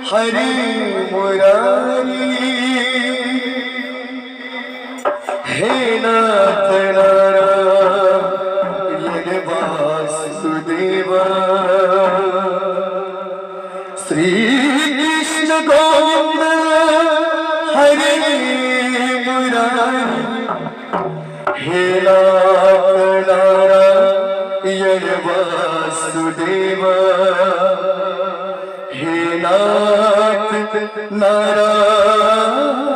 हरे मुरारी हे नाथ नारायण वासुदेवा श्री कृष्ण गोविंद हरे मुरारी हे नाथ नारायण वासुदेवा हे नाथ नारायण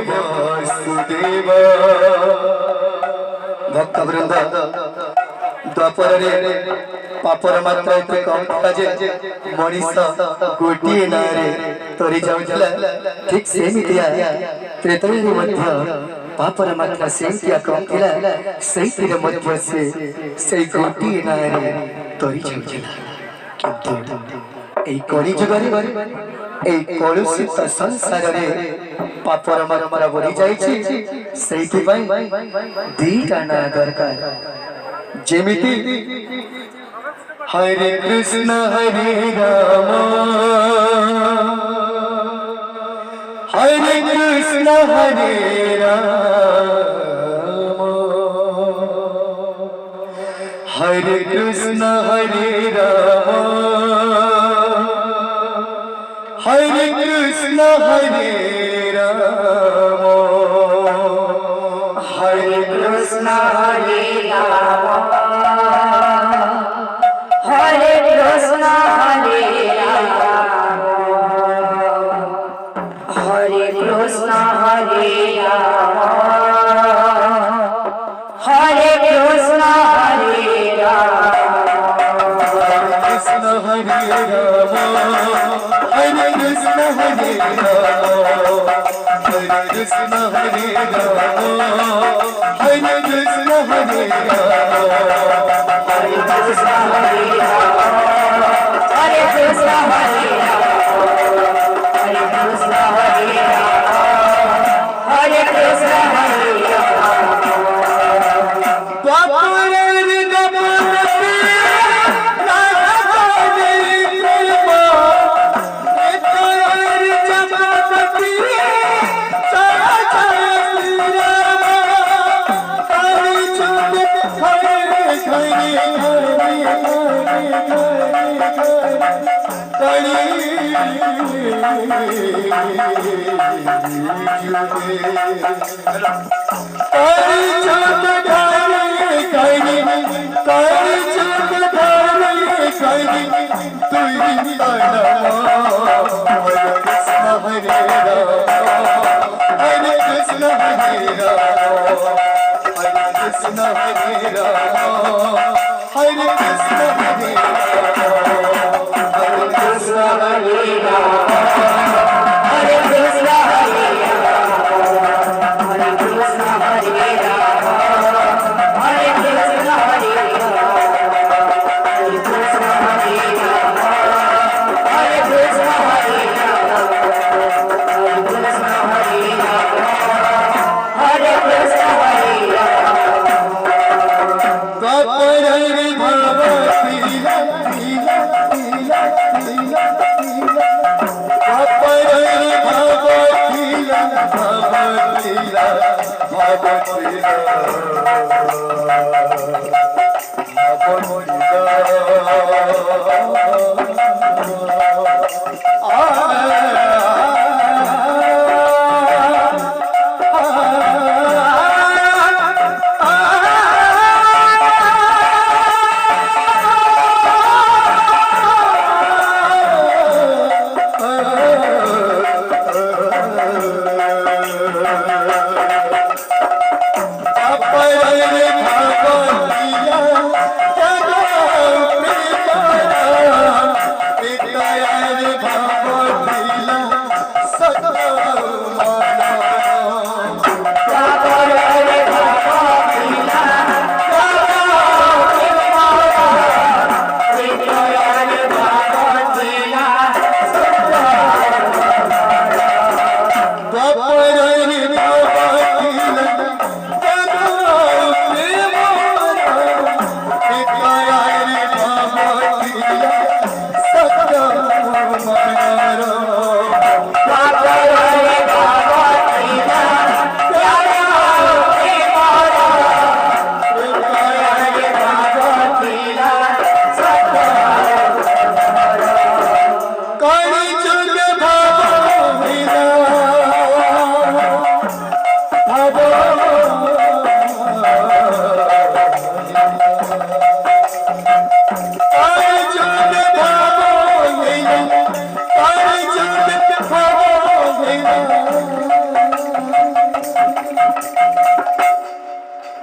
वासुदेवा। भक्तवृंद द्वापर पापर मात्र एते कम जे मनीष गोटिए नारे तोरी जाउला ठीक सेमितिया त्रेतरे मध्य पापर मात्रा सेमितिया कम थिला सेहितिर मध्य से गोटिए नारे तोरी जाउला किंतु এই কলি যুগরে এই কলুষিত সংসারে পাপর মাত্রা বড়ি যাইছি সেইথিপাই দুইটা না দরকার যেমিতি হরে কৃষ্ণ হরে রাম হরে কৃষ্ণ হরে রাম হরে কৃষ্ণ হরে রাম हरे कृष्ण हरे राम हरे कृष्ण हरे राम हरे कृष्ण हरे राम हरे कृष्ण हरे राम हरे कृष्ण हरे राम कृष्ण हरे राम हरे कृष्ण हरे राम हरे कृष्ण हरे राम हरे कृष्ण हरे राम हरे कृष्ण हरे राम हरे कृष्ण हरे राम हरे कृष्ण हरे राम हरे कृष्ण हरे राम। Sat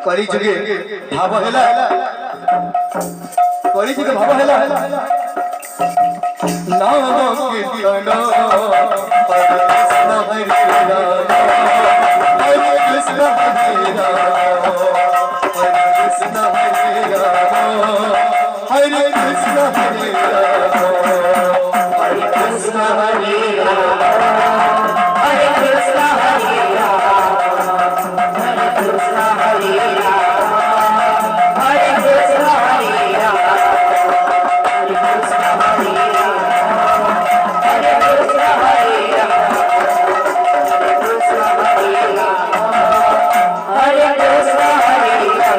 कली जुगे भाव हैला कली जुगे भाव हैला नाम कीर्तन हरे कृष्ण हरे राम हरे कृष्ण हरे राम हरे कृष्ण हरे राम हरे कृष्ण हरे राम हरे कृष्ण हरे राम हरे कृष्ण हरे राम हरे कृष्ण हरे राम हरे कृष्ण हरे राम हरे कृष्ण हरे राम हरे कृष्ण हरे राम हरे कृष्ण हरे राम हरे कृष्ण हरे राम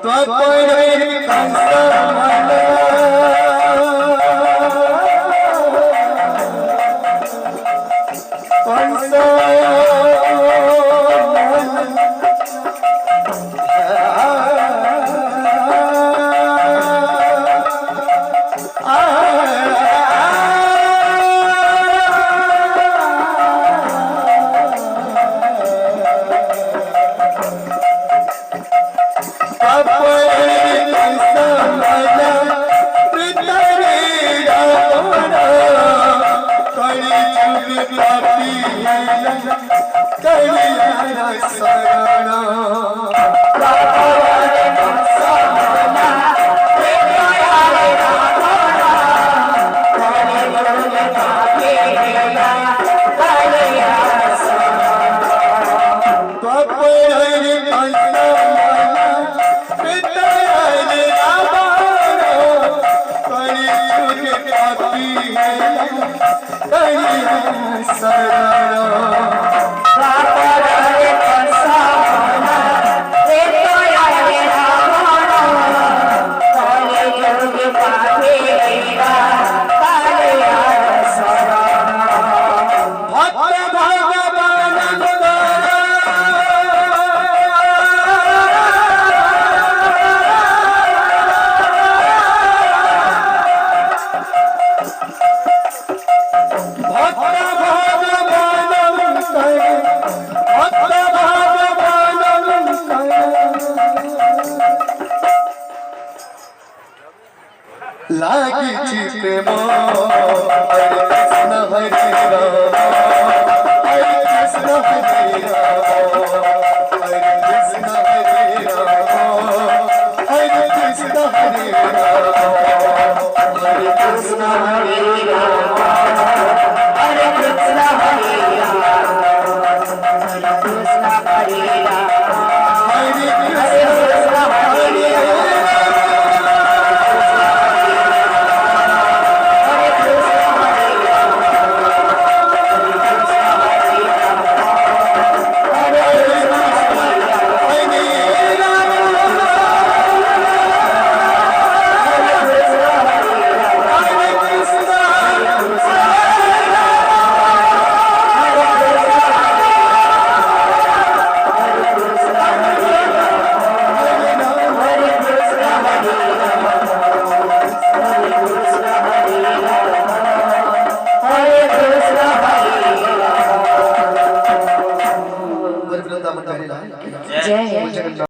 त्वपरे कंसमला लागी चिप्रेम हरे कृष्ण हरे राम हरे कृष्ण हरे राम हरे कृष्ण हरे राम हरे कृष्ण हरे राम हरे कृष्ण हरे राम हरे कृष्ण हरे राम हरे कृष्ण हरे राम हरे कृष्ण हरे राम जय